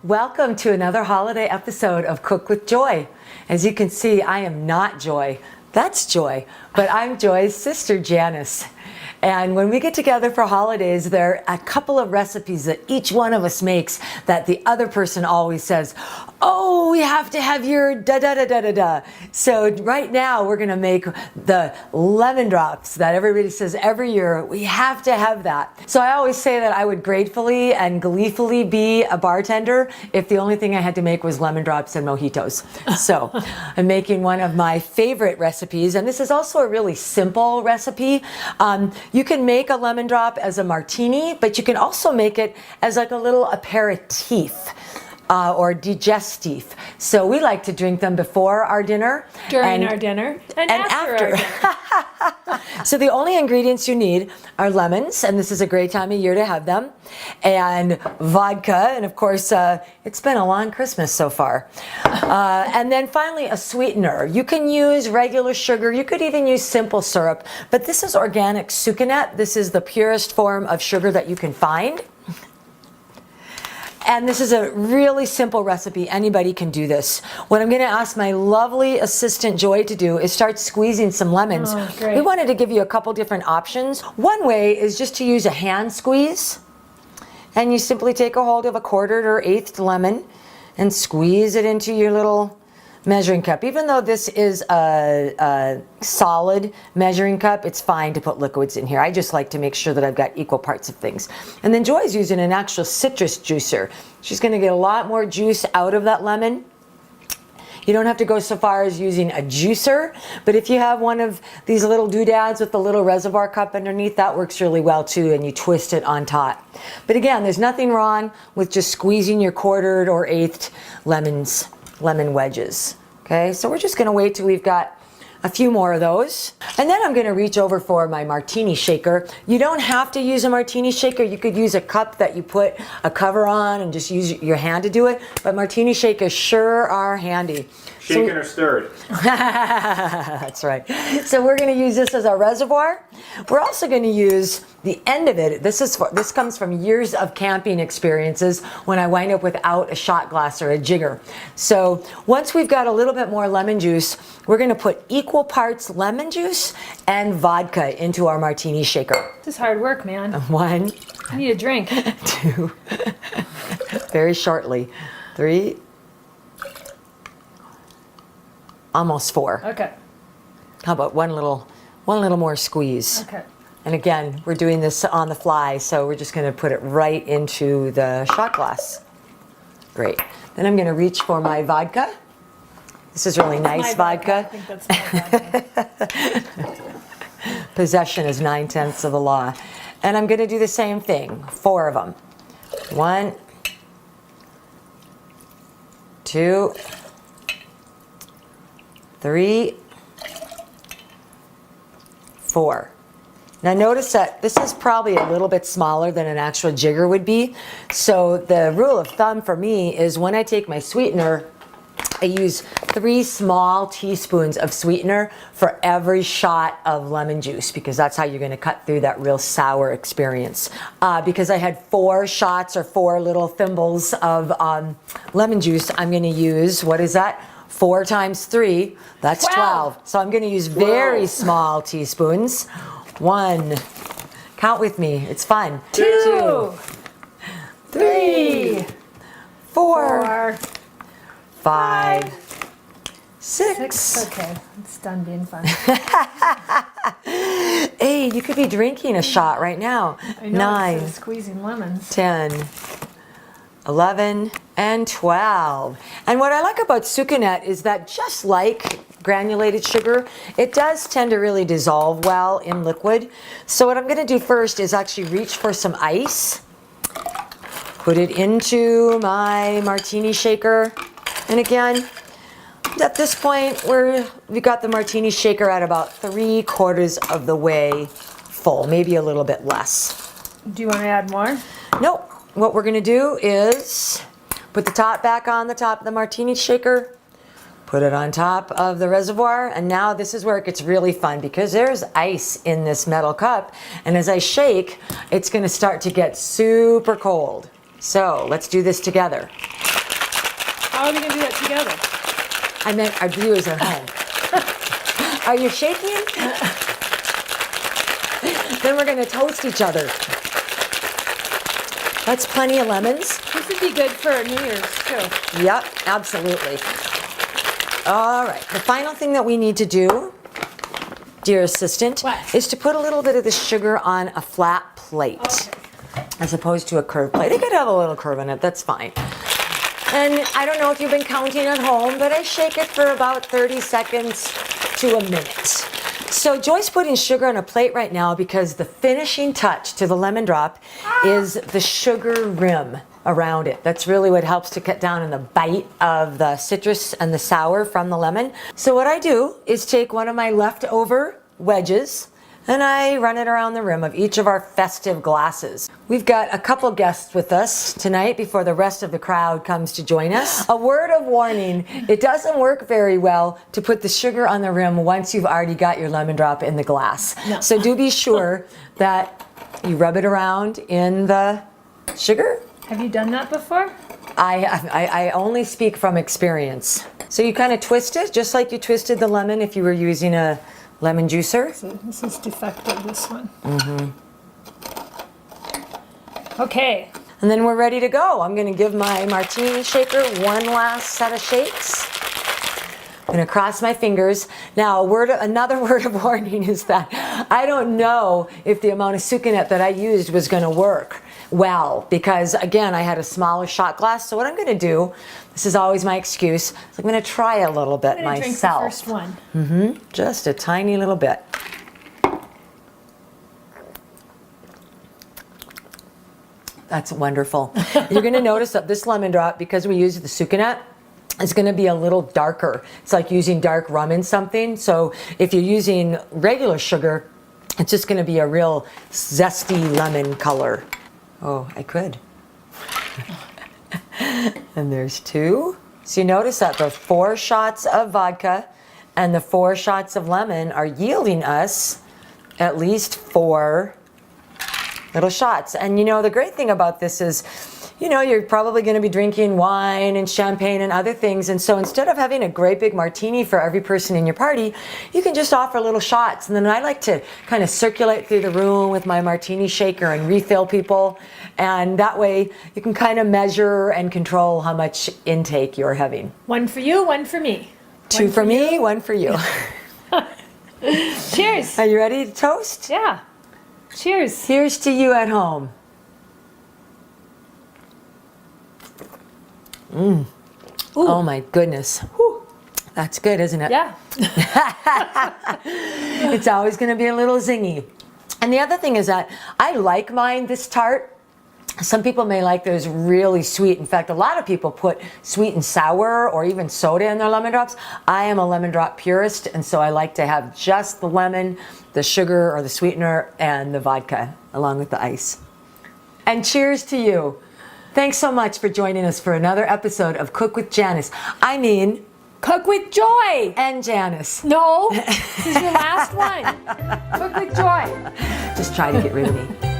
Welcome to another holiday episode of Cook with Joy. As you can see, I am not Joy. That's Joy, but I'm Joy's sister, Janice. And when we get together for holidays, there are a couple of recipes that each one of us makes that the other person always says, oh, we have to have your da-da-da-da-da-da. So right now we're gonna make the lemon drops that everybody says every year, we have to have that. So I always say that I would gratefully and gleefully be a bartender if the only thing I had to make was lemon drops and mojitos. So I'm making one of my favorite recipes, and this is also a really simple recipe. You can make a lemon drop as a martini, but you can also make it as like a little aperitif. Or digestif. So we like to drink them before our dinner. During our dinner. And after. Our dinner. So the only ingredients you need are lemons, and this is a great time of year to have them, and vodka, and of course, it's been a long Christmas so far. And then finally, a sweetener. You can use regular sugar. You could even use simple syrup, but this is organic sucanat. This is the purest form of sugar that you can find. And this is a really simple recipe. Anybody can do this. What I'm gonna ask my lovely assistant Joy to do is start squeezing some lemons. Oh, great. We wanted to give you a couple different options. One way is just to use a hand squeeze. And you simply take a hold of a quartered or eighth lemon and squeeze it into your little measuring cup. Even though this is a solid measuring cup, it's fine to put liquids in here. I just like to make sure that I've got equal parts of things. And then Joy's using an actual citrus juicer. She's gonna get a lot more juice out of that lemon. You don't have to go so far as using a juicer, but if you have one of these little doodads with the little reservoir cup underneath, that works really well too, and you twist it on top. But again, there's nothing wrong with just squeezing your quartered or eighth lemon wedges. Okay, so we're just gonna wait till we've got a few more of those. And then I'm gonna reach over for my martini shaker. You don't have to use a martini shaker. You could use a cup that you put a cover on and just use your hand to do it. But martini shakers sure are handy. Shaken or stirred? That's right. So we're going to use this as our reservoir. We're also going to use the end of it. This comes from years of camping experiences when I wind up without a shot glass or a jigger. So once we've got a little bit more lemon juice, we're going to put equal parts lemon juice and vodka into our martini shaker. This is hard work, man. 1, I need a drink. 2, very shortly, 3, almost 4. Okay. How about one little more squeeze? Okay. And again, we're doing this on the fly, so we're just going to put it right into the shot glass. Great. Then I'm going to reach for my vodka. This is really nice vodka. I think that's my vodka. Possession is 9/10 of the law. And I'm going to do the same thing, 4 of them. 1, 2, 3, 4. Now notice that this is probably a little bit smaller than an actual jigger would be. So the rule of thumb for me is when I take my sweetener, I use 3 small teaspoons of sweetener for every shot of lemon juice, because that's how you're going to cut through that real sour experience. Because I had 4 shots or 4 little thimbles of lemon juice, I'm going to use, what is that? 4 times 3, that's 12. So I'm going to use very small teaspoons. 1, count with me, it's fun. 2, 3, 4, 5, 6. Okay, it's done being fun. Hey, you could be drinking a shot right now. I know, 9, instead of squeezing lemons. 10, 11, and 12. And what I like about sucanat is that just like granulated sugar, it does tend to really dissolve well in liquid. So what I'm going to do first is actually reach for some ice, put it into my martini shaker, and again, at this point, we got the martini shaker at about 3/4 of the way full, maybe a little bit less. Do you want to add more? Nope. What we're going to do is put the top back on the top of the martini shaker, put it on top of the reservoir, and now this is where it gets really fun because there's ice in this metal cup, and as I shake, it's going to start to get super cold. So let's do this together. How are we going to do that together? I meant our viewers at home. Are you shaking? Then we're going to toast each other. That's plenty of lemons. This would be good for New Year's, too. Yep, absolutely. All right, the final thing that we need to do, dear assistant, What? is to put a little bit of the sugar on a flat plate. Okay. As opposed to a curved plate. It could have a little curve in it, that's fine. And I don't know if you've been counting at home, but I shake it for about 30 seconds to a minute. So Joy's putting sugar on a plate right now because the finishing touch to the lemon drop is the sugar rim around it. That's really what helps to cut down on the bite of the citrus and the sour from the lemon. So what I do is take one of my leftover wedges and I run it around the rim of each of our festive glasses. We've got a couple guests with us tonight before the rest of the crowd comes to join us. A word of warning, it doesn't work very well to put the sugar on the rim once you've already got your lemon drop in the glass. No. So do be sure that you rub it around in the sugar. Have you done that before? I only speak from experience. So you kind of twist it just like you twisted the lemon if you were using a lemon juicer. So this is defective, this one. Okay. And then we're ready to go. I'm going to give my martini shaker one last set of shakes. I'm going to cross my fingers. Now, another word of warning is that I don't know if the amount of sucanat that I used was going to work well because, again, I had a smaller shot glass. So what I'm going to do, this is always my excuse, is I'm going to try a little bit I'm going to myself. drink the first one. Just a tiny little bit. That's wonderful. You're going to notice that this lemon drop, because we used the sucanat, is going to be a little darker. It's like using dark rum in something. So if you're using regular sugar, it's just going to be a real zesty lemon color. Oh, I could. And there's two. So you notice that the 4 shots of vodka and the 4 shots of lemon are yielding us at least 4 little shots. And you know, the great thing about this is, you know, you're probably going to be drinking wine and champagne and other things. And so instead of having a great big martini for every person in your party, you can just offer little shots. And then I like to kind of circulate through the room with my martini shaker and refill people. And that way you can kind of measure and control how much intake you're having. 1 for you, 1 for me. 2 for me, 1 for you. Cheers. Are you ready to toast? Yeah. Cheers. Here's to you at home. Oh my goodness. Whew. That's good, isn't it? Yeah. It's always going to be a little zingy. And the other thing is that I like mine this tart. Some people may like those really sweet. In fact, a lot of people put sweet and sour or even soda in their lemon drops. I am a lemon drop purist, and so I like to have just the lemon, the sugar or the sweetener, and the vodka along with the ice. And cheers to you. Thanks so much for joining us for another episode of Cook with Janice. I mean, Cook with joy. and Janice. No, this is your last one. Cook with joy. Just try to get rid of me.